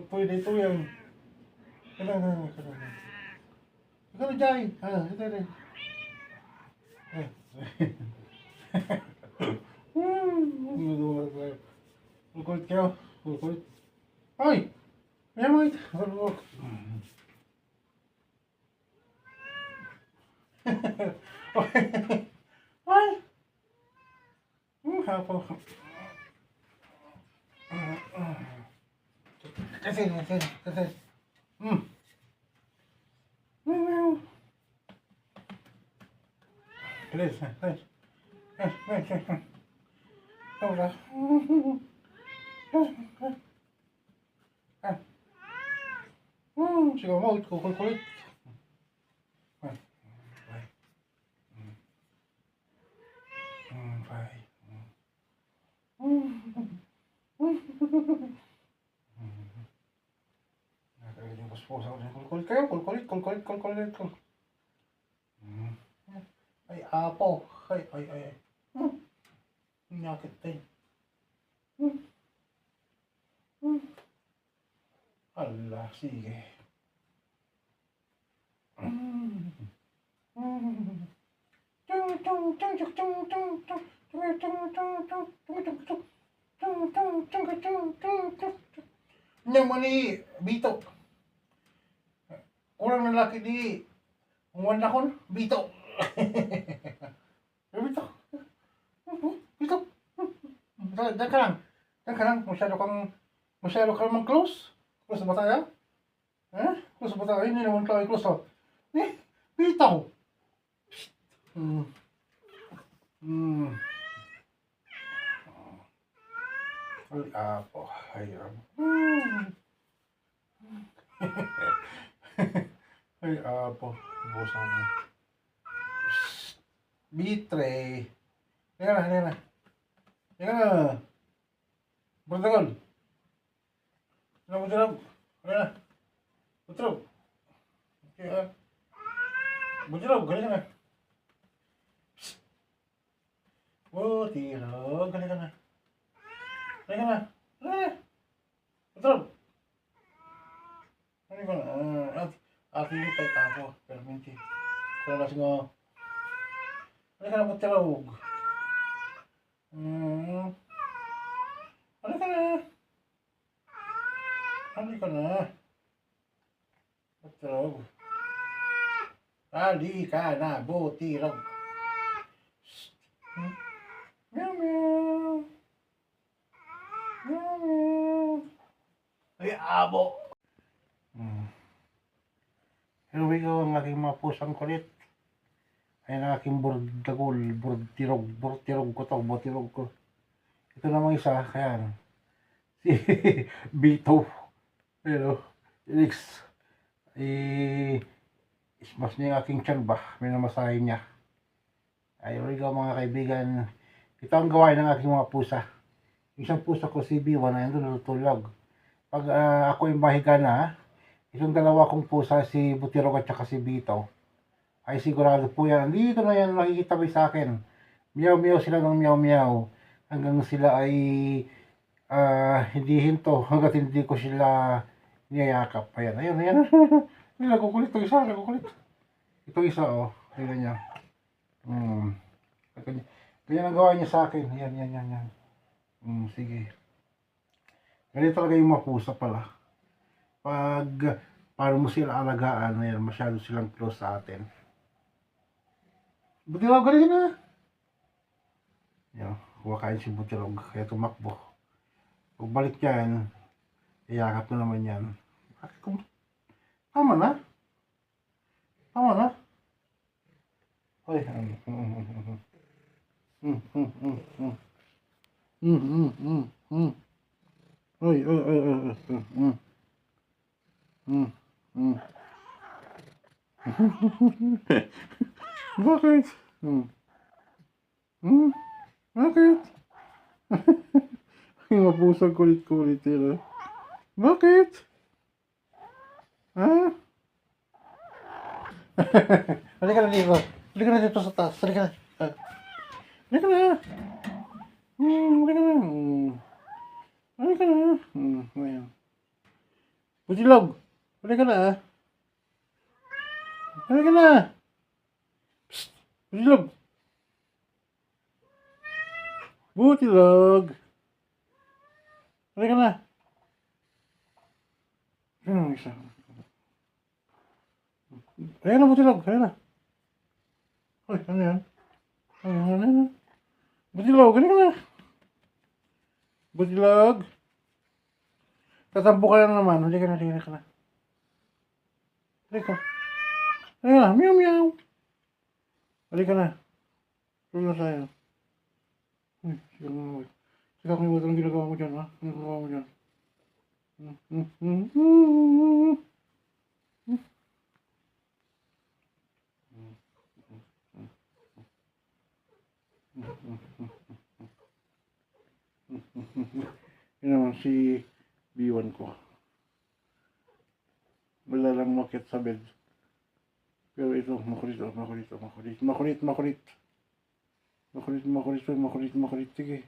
Pwede ito yan. Kailangan. Ikaw na, Jai. Ito rin. Kukulit kayo. Kukulit. Ay! May mga ito. Ay! Hapo. Kasi. Please. Hola. Sigaw mo, kukulit. Nakakagin yung puspusa ko dyan. Kukulit kayo, kukulit. Ay, apo. Ay. Nyakit din. Ala, sige. Nyaman ni Bito. Kurang lalaki di umuwan na kon, Bito. Bito. Diyan ka lang. Masyado ka naman close. Close ba tayo? Close ba tayo? Hindi naman tayo close. Bitaw. Ay, apo. Ayun. Ay, apo. Busan na. Bitre. Halika na. Bertagol. Butrog. Okay, Butrog, halika na. Butirog, halika na. Butrog. Halika na. Ati yung kay apo. Perminti. Kung nasi nga. Halika na, Butrog. Halika na. Butrog. Halika na, Butirog. Meow. Ay, abo. Here we go, ang aking mga pusang kulit. Ayan ang aking burtirog ko. Ito namang isa, kaya si Bito. Pero, Felix, ismas niya yung aking tiyan ba? May namasahin niya. Here we go mga kaibigan. Ito ang gawain ng aking mga pusa. Isang pusa ko si B1 na yun natutulog. Pag ako yung mahiga na, itong dalawa kong pusa, si Butirog at saka si Bito, ay sigurado po yan. Dito na yan nakikitabi sa akin. Meow sila ng meow. Hanggang sila ay hindi hinto. Hanggat hindi ko sila niyayakap. Ayan. Nagukulit ito isa. Ito isa Tingnan niya. Ganyan ang gawa niya sa akin. Yan. Sige. Ganito talaga yung mga pusa pala. Paano mo sila alagaan, ayan, masyado silang close sa atin. Butirog, galing na. Yan, kumakain si Butirog, kaya tumakbo. Pagbalik yan, iyakap na naman yan. Tama na. Ay, Bakit? Bakit? Yung mapusang kulit-kulit yun. Bakit? Ha? Halika na dito. Halika na dito sa taas. Halika na. Halika na. Halika na. Ayan. Butilog. Halika na. Halika na. Psst. Butilog. Butilog. Halika na. Ayan, isa. Ayan na, Butilog. Ayan na. Uy, ano yan? Ano? Butilog, halika na. Butilog. Tatampo ka lang naman. Halika na. Halika. Halika na. Meow, meow. Halika na. Tulog na tayo. Uy, sigaw mo. Sigaw mo, anong ginagawa mo dyan, ha? Anong ginagawa mo dyan? Yun naman si B1 ko. Wala lang makit sa bed. Pero ito, makulit. Sige.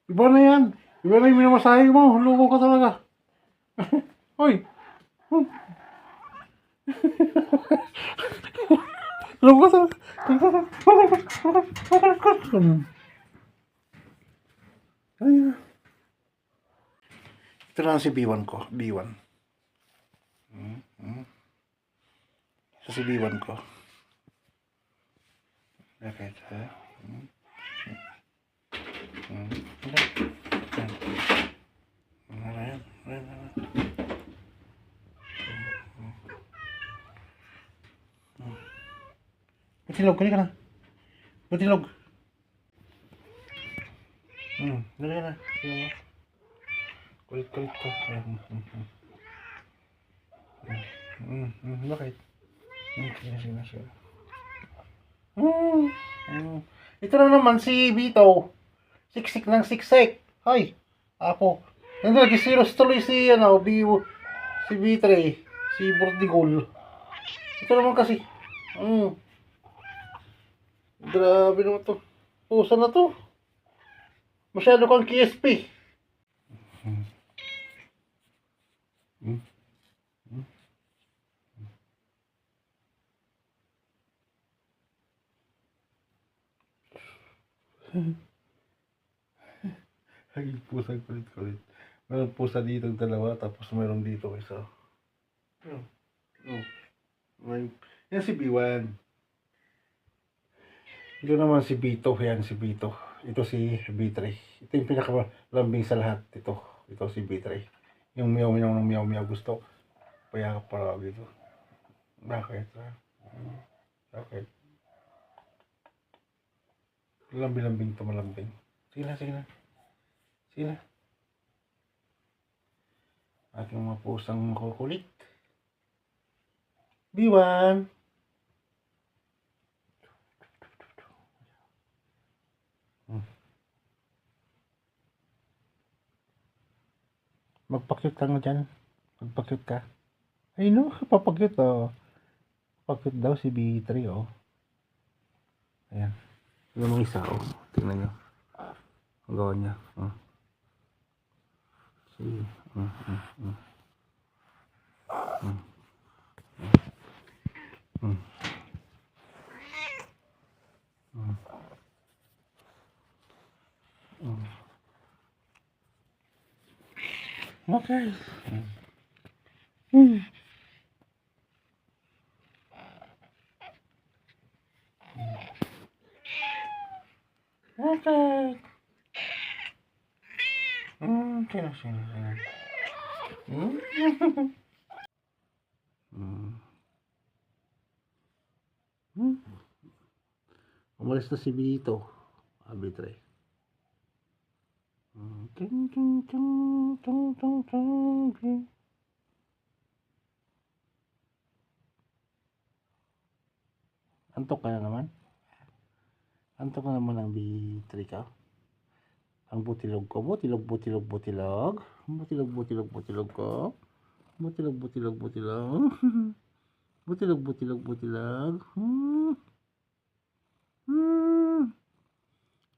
Iba na yan. Iba na yung minamasahe mo. Loko ka talaga. Hoy. Loko ka talaga. Ay. Ito lang si B1 ko. B1. Ito si B1 ko. Bakit, ha? Butilog, halika na. Butilog. Halika na. Kulit ko. Bakit? Sige. Ito na naman si Vito. Siksik ng siksik. Hay. Apo. Hindi, nag-serious tuloy si, si B3. Si Bordigol. Ito naman kasi. Grabe naman to. Pusa na to. Masyado kang KSP. Ay, pusa kulit. Meron pusa dito dalawa, tapos meron dito isa. Yan si B1. Ito naman si Bito. Yan si Bito. Ito si B3. Ito yung pinakalambing sa lahat. Ito si B3. Yung meow gusto. Payakap para dito. Bakit? Bakit? Lambing to, malambing. Sige na. Aking mga pusang makukulit. B1. Magpakyut ka nga dyan. Magpakyut ka. Ay no, papakyut oh. Pakyut daw si B3 oh. Ayan. Yung mga isa oh. Tingnan nyo. Ang gawa niya. Sige. Okay. Okay. Sino. Umalis na si Bito. Abitre. Antok ka na naman? Antok na naman ang B3 ka? Ang butilog ko. Butilog ko. Butilog.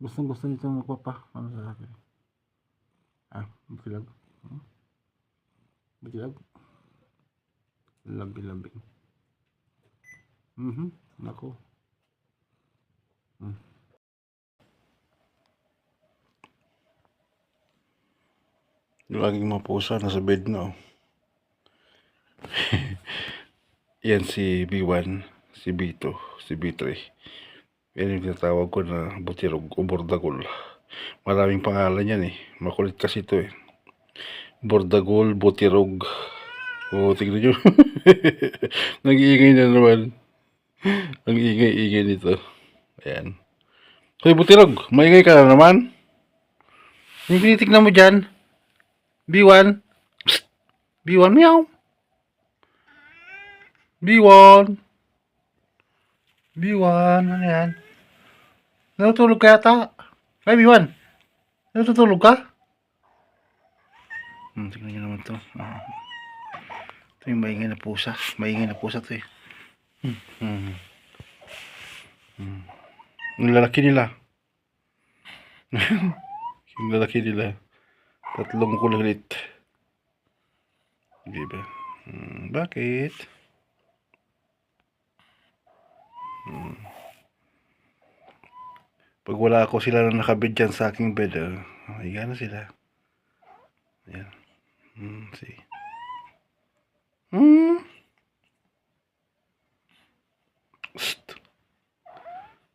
Gustong gusto nito magpapa. Ano sa akin? Butilag. Butilag. Labi-labing. Nako. Yung aking mga pusa nasa bed na. Yan si B1, si B2, si B3. Yan yung tinatawag ko na butirog o bordagol. Maraming pangalan yan eh. Makulit kasi ito eh. Bordagol, butirog. O, tignan nyo. Nag-iingay na naman. Ang ingay-ingay nito. Ayan. Hoy, butirog, maingay ka na naman. Yung tinitignan mo dyan. B1. Psst. B1, meow. B1. B1, ano yan? Natutulog ka yata? Ay, B1. Natutulog ka? Tingnan nyo naman to. Ito yung maingay na pusa. Maingay na pusa to eh. Yung lalaki nila. Yung lalaki nila. Tatlong kulit. Diba? Bakit? Pag wala ako sila na nakabid dyan sa aking bed, higa na sila. Ayan. See. Psst.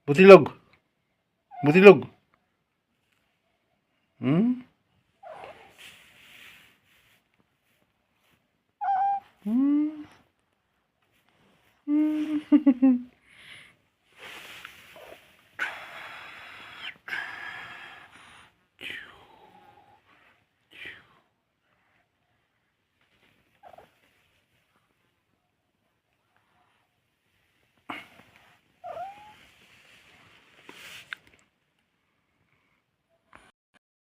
Butilog. Butilog.